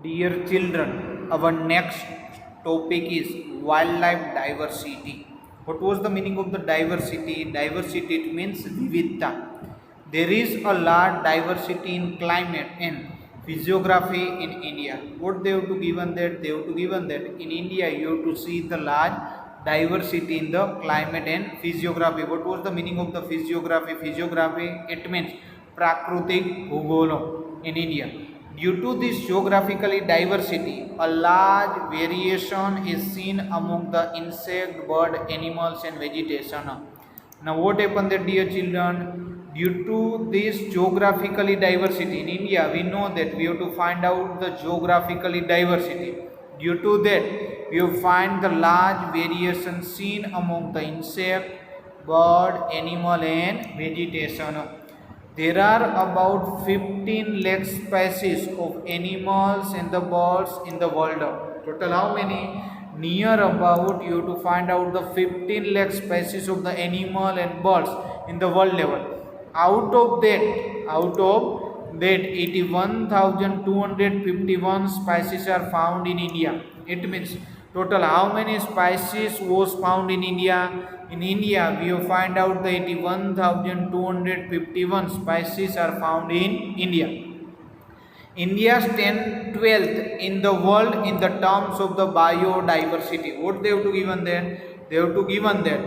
Dear children, our next topic is wildlife diversity. What was the meaning of the diversity? Diversity, it means vividta. There is a large diversity in climate and physiography in India. What they have to given that? They have to given that in India you have to see the large diversity in the climate and physiography. What was the meaning of the physiography? Physiography, it means prakrutik bhugolo in India. Due to this geographically diversity, a large variation is seen among the insect, bird, animals and vegetation. Now what happened there, dear children? Due to this geographically diversity in India, we know that we have to find out the geographically diversity. Due to that, we find the large variation seen among the insect, bird, animal and vegetation. There are about 15 lakh species of animals and the birds in the world. Total how many? Near about you to find out the 15 lakh species of the animal and birds in the world level. Out of that 81,251 species are found in India. It means total how many species was found in India? In India, we will find out the 81,251 species are found in India. India stands 12th in the world in the terms of the biodiversity. What they have to given there? They have to given that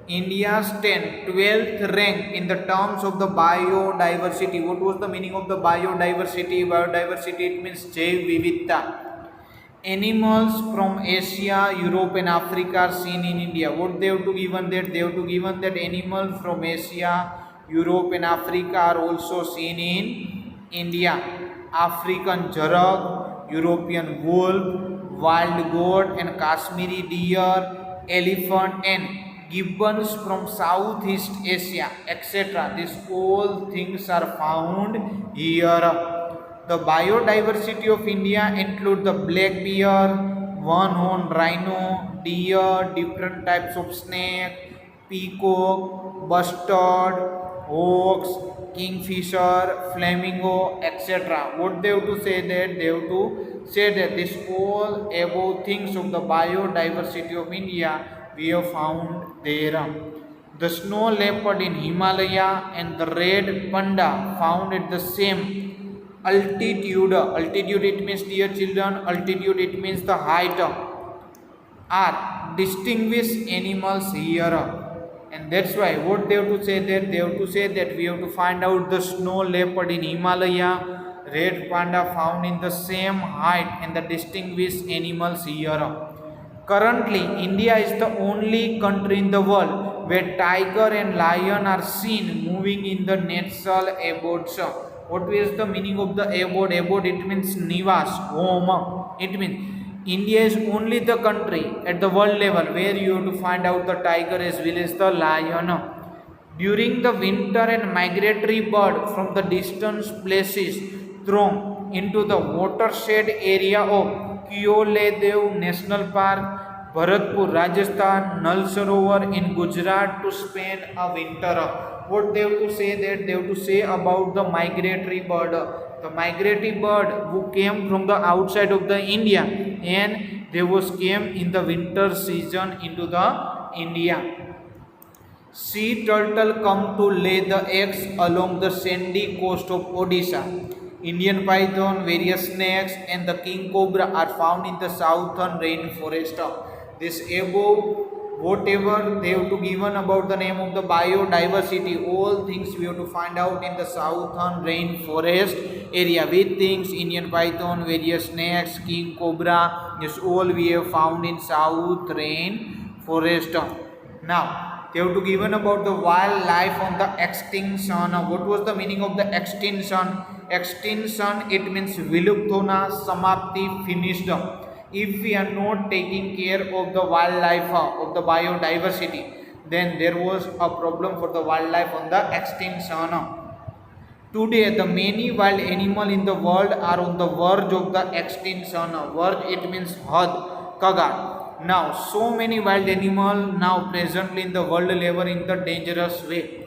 India stands 12th rank in the terms of the biodiversity. What was the meaning of the biodiversity? Biodiversity, it means Jaiv Vividta. Animals from Asia, Europe and Africa are seen in India. What they have to given that? They have to given that animals from Asia, Europe and Africa are also seen in India. African jarag, European wolf, wild goat and Kashmiri deer, elephant and gibbons from Southeast Asia, etc. These all things are found here. The biodiversity of India includes the black bear, one-horned rhino, deer, different types of snake, peacock, bustard, hawks, kingfisher, flamingo, etc. What they have to say that? They have to say that this all above things of the biodiversity of India we have found there. The snow leopard in Himalaya and the red panda found at the same altitude. Altitude, it means, dear children, altitude, it means the height, are distinguished animals here. And that's why what they have to say that? They have to say that we have to find out the snow leopard in Himalaya, red panda found in the same height and the distinguished animals here. Currently, India is the only country in the world where tiger and lion are seen moving in the natural abodes. What is the meaning of the abode? Abode, it means nivas, home. It means India is only the country at the world level where you have to find out the tiger as well as the lion. During the winter and migratory bird from the distant places thrown into the watershed area of Kyoledev National Park, Bharatpur, Rajasthan, Nal Sarovar in Gujarat to spend a winter. What they have to say that? They have to say about the migratory bird. The migratory bird who came from the outside of the India and they was came in the winter season into the India. Sea turtle come to lay the eggs along the sandy coast of Odisha. Indian python, various snakes and the king cobra are found in the southern rainforest. This above whatever they have to given about the name of the biodiversity, all things we have to find out in the southern rainforest area. With things Indian python, various snakes, king cobra, this all we have found in south rainforest. Now they have to given about the wildlife on the extinction. What was the meaning of the extinction? Extinction, it means viluptona, samapti, finished. If we are not taking care of the wildlife, of the biodiversity, then there was a problem for the wildlife on the extinction. Today, the many wild animals in the world are on the verge of the extinction. Verge, it means had, kagar. Now, so many wild animals now presently in the world level in the dangerous way.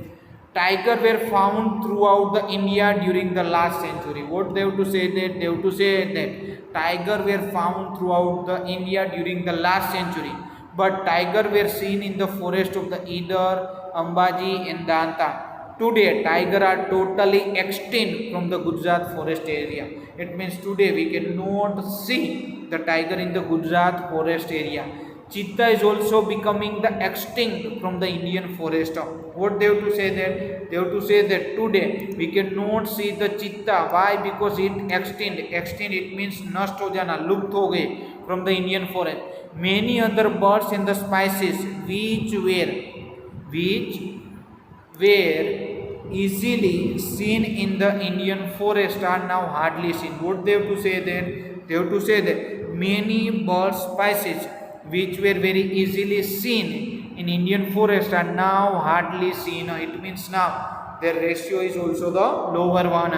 Tiger were found throughout the India during the last century. What they have to say that? They have to say that tiger were found throughout the India during the last century, but tiger were seen in the forest of the Idar, Ambaji and Danta. Today, tiger are totally extinct from the Gujarat forest area. It means today we cannot see the tiger in the Gujarat forest area. Cheetah is also becoming the extinct from the Indian forest. What they have to say that? They have to say that today we cannot see the cheetah. Why? Because it extinct. Extinct it means nast ho jana, lupt ho gaye from the Indian forest. Many other birds and the species which were easily seen in the Indian forest are now hardly seen. What they have to say that? They have to say that many bird species which were very easily seen in Indian forest are now hardly seen. It means now their ratio is also the lower one.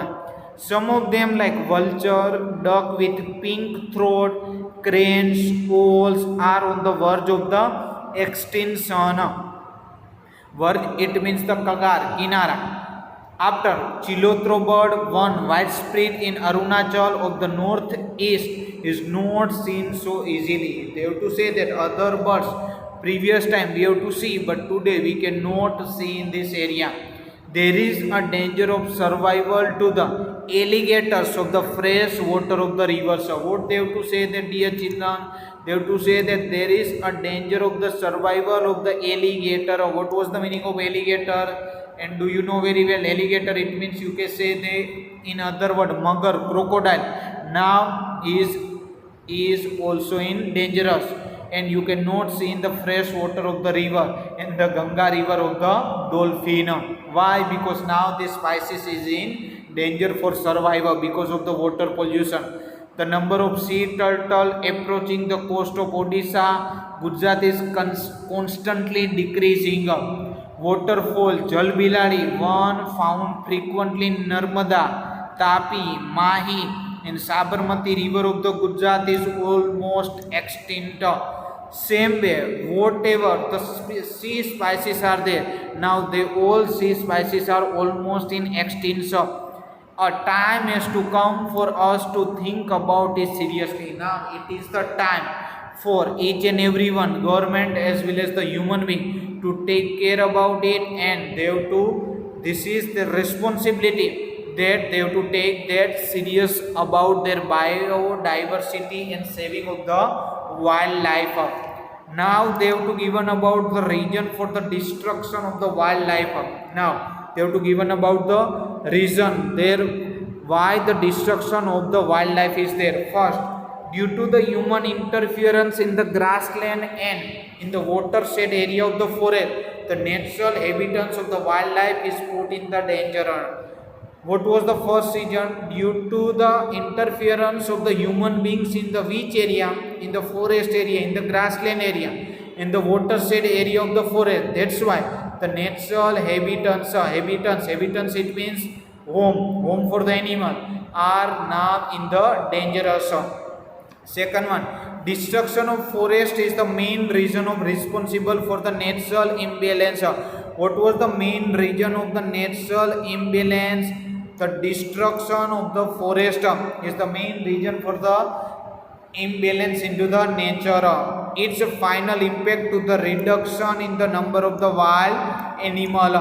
Some of them like vulture, duck with pink throat, cranes, owls are on the verge of the extinction. Verge it means the kagar, kinara. After Chilotro bird, one widespread in Arunachal of the northeast is not seen so easily. They have to say that other birds previous time we have to see, but today we cannot see in this area. There is a danger of survival to the alligators of the fresh water of the rivers. So what they have to say that, dear children? They have to say that there is a danger of the survival of the alligator. What was the meaning of alligator? And do you know very well alligator? It means you can say they in other word mugger, crocodile. Now is also in dangerous, and you cannot see in the fresh water of the river and the Ganga river of the dolphin. Why? Because now this species is in danger for survival because of the water pollution. The number of sea turtle approaching the coast of Odisha, Gujarat is constantly decreasing. Waterfall, Jalbilari, one found frequently in Narmada, Tapi, Mahi, and Sabarmati river of the Gujarat is almost extinct. Same way, whatever the sea species are there, now they all sea species are almost in extinction. A time has to come for us to think about it seriously. Now it is the time for each and everyone, government as well as the human being, to take care about it, and they have to, this is the responsibility that they have to take that serious about their biodiversity and saving of the wildlife. Now they have to given about the reason for the destruction of the wildlife. Now they have to given about the reason there why the destruction of the wildlife is there. First, due to the human interference in the grassland and in the watershed area of the forest, the natural habitats of the wildlife is put in the danger. What was the first reason? Due to the interference of the human beings in the which area? In the forest area, in the grassland area, in the watershed area of the forest. That's why the natural habitants it means home for the animal, are now in the dangerous. Second one, destruction of forest is the main reason of responsible for the natural imbalance. What was the main reason of the natural imbalance? The destruction of the forest is the main reason for the imbalance into the nature. Its final impact to the reduction in the number of the wild animal.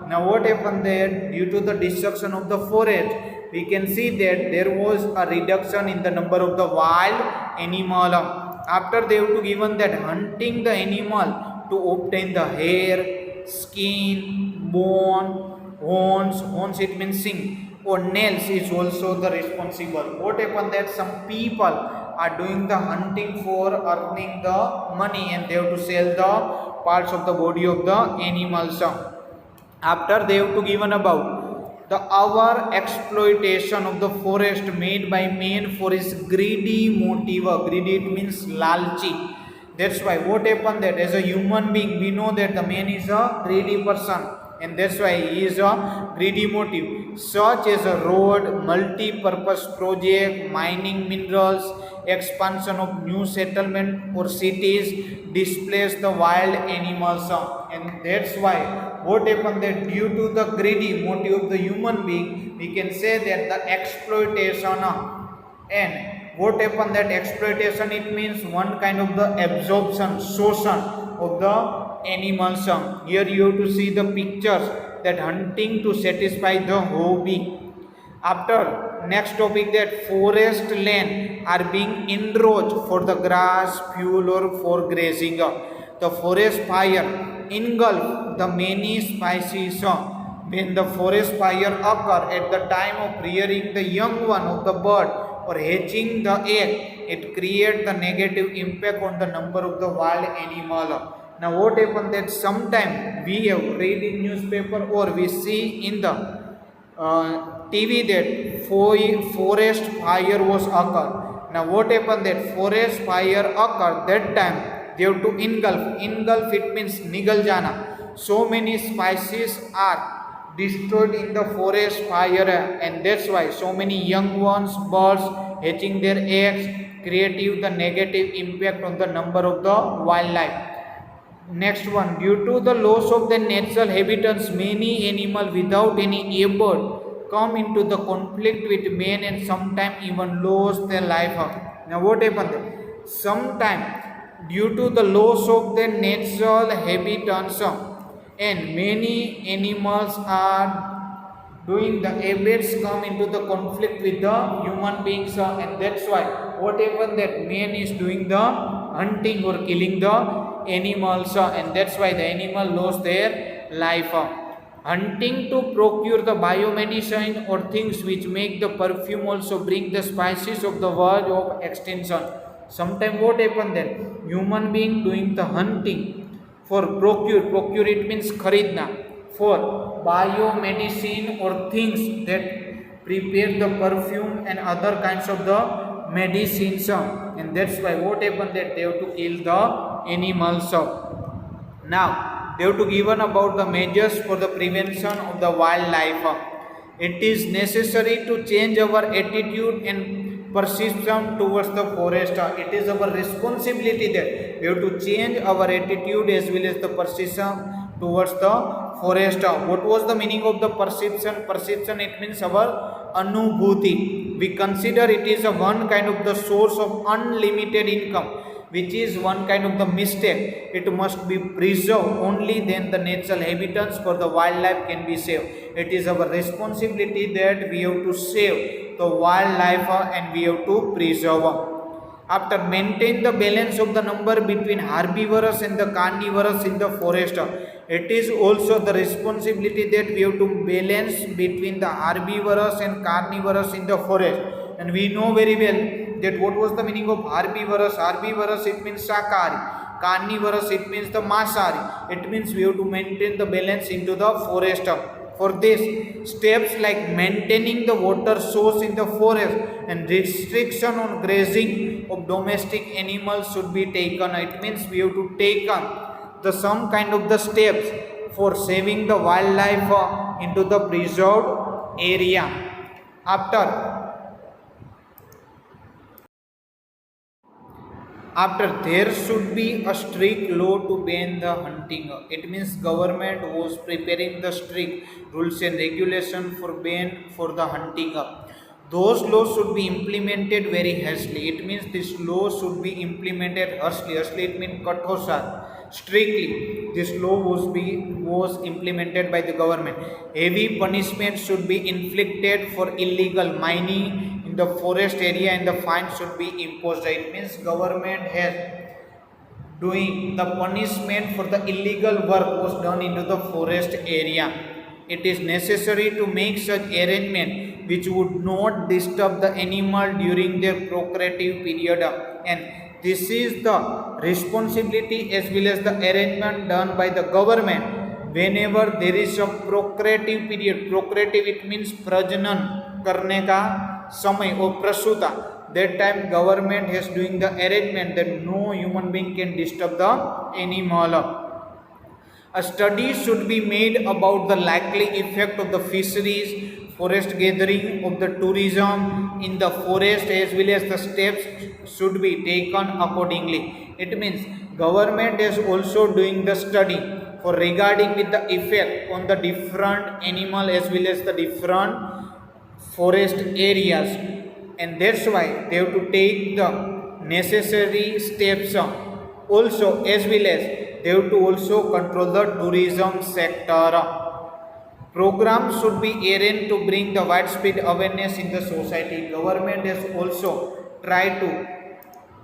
Now what happened there? Due to the destruction of the forest, we can see that there was a reduction in the number of the wild animal. After they have to given that hunting the animal to obtain the hair, skin, bone, horns it means sing, or nails is also the responsible. What happened that some people are doing the hunting for earning the money, and they have to sell the parts of the body of the animals. After they have to given about the our exploitation of the forest made by man for his greedy motive. Greedy it means lalchi. That's why what happened that as a human being we know that the man is a greedy person, and that's why he is a greedy motive, such as a road, multi-purpose project, mining minerals, expansion of new settlement or cities, displace the wild animals. And that's why what happened that due to the greedy motive of the human being, we can say that the exploitation and what happened that exploitation, it means one kind of the absorption, shoshan of the animals. Here you have to see the pictures that hunting to satisfy the hobby. After next topic, that forest land are being encroached for the grass, fuel or for grazing. The forest fire engulf the many species. When the forest fire occur at the time of rearing the young one of the bird or hatching the egg, it creates the negative impact on the number of the wild animal. Now what happened that sometime we have read in newspaper or we see in the TV that forest fire was occurred. Now what happened that forest fire occurred that time, they have to engulf. Engulf, it means nigal jana. So many species are destroyed in the forest fire, and that's why so many young ones, birds hatching their eggs, creative the negative impact on the number of the wildlife. Next one, due to the loss of the natural habitats, many animals without any effort come into the conflict with man and sometimes even lose their life. Now what happened? Sometime due to the loss of the natural habitats and many animals are doing the habits come into the conflict with the human beings, and that's why whatever that man is doing the hunting or killing the animals, and that's why the animal lost their life. Hunting to procure the biomedicine or things which make the perfume also bring the species of the verge of extinction. Sometimes what happen then, human being doing the hunting for procure it means kharidna, for biomedicine or things that prepare the perfume and other kinds of the medicines, and that's why what happened that they have to kill the animals. Now they have to given about the measures for the prevention of the wildlife. It is necessary to change our attitude and perception towards the forest. It is our responsibility that we have to change our attitude as well as the perception towards the forest. What was the meaning of the perception? Perception, it means our anubhuti. We consider it is a one kind of the source of unlimited income, which is one kind of the mistake. It must be preserved, only then the natural habitats for the wildlife can be saved. It is our responsibility that we have to save the wildlife and we have to preserve. After maintain the balance of the number between herbivorous and the carnivorous in the forest, it is also the responsibility that we have to balance between the herbivorous and carnivorous in the forest. And we know very well that what was the meaning of herbivorous. Herbivorous, it means shakahari. Carnivorous, it means the masari. It means we have to maintain the balance into the forest. For this, steps like maintaining the water source in the forest and restriction on grazing of domestic animals should be taken. It means we have to take the some kind of the steps for saving the wildlife into the preserved area. After there should be a strict law to ban the hunting. It means government was preparing the strict rules and regulation for ban for the hunting. Those laws should be implemented very hastily. It means this law should be implemented hastily. Hastily, it means kathosar, strictly. This law was implemented by the government. Heavy punishment should be inflicted for illegal mining in the forest area and the fine should be imposed. It means government has doing the punishment for the illegal work was done into the forest area. It is necessary to make such arrangement which would not disturb the animal during their procreative period, and this is the responsibility as well as the arrangement done by the government whenever there is a procreative period. Procreative, it means प्रजनन करने का समय or प्रसूता. That time government has doing the arrangement that no human being can disturb the animal. A study should be made about the likely effect of the fisheries, forest gathering, of the tourism in the forest as well as the steps should be taken accordingly. It means government is also doing the study for regarding with the effect on the different animal as well as the different forest areas, and that's why they have to take the necessary steps also, as well as they have to also control the tourism sector. Programs should be arranged to bring the widespread awareness in the society. Government has also tried to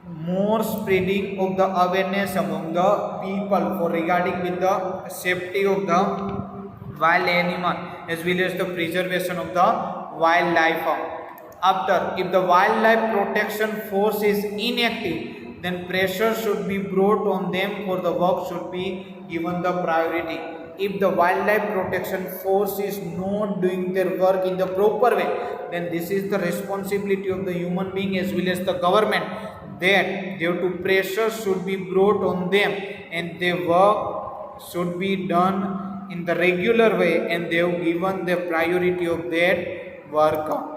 more spreading of the awareness among the people for regarding with the safety of the wild animal as well as the preservation of the wildlife. After, if the wildlife protection force is inactive, then pressure should be brought on them for the work should be given the priority. If the wildlife protection force is not doing their work in the proper way, then this is the responsibility of the human being as well as the government, that due to pressure should be brought on them and their work should be done in the regular way and they have given the priority of their work.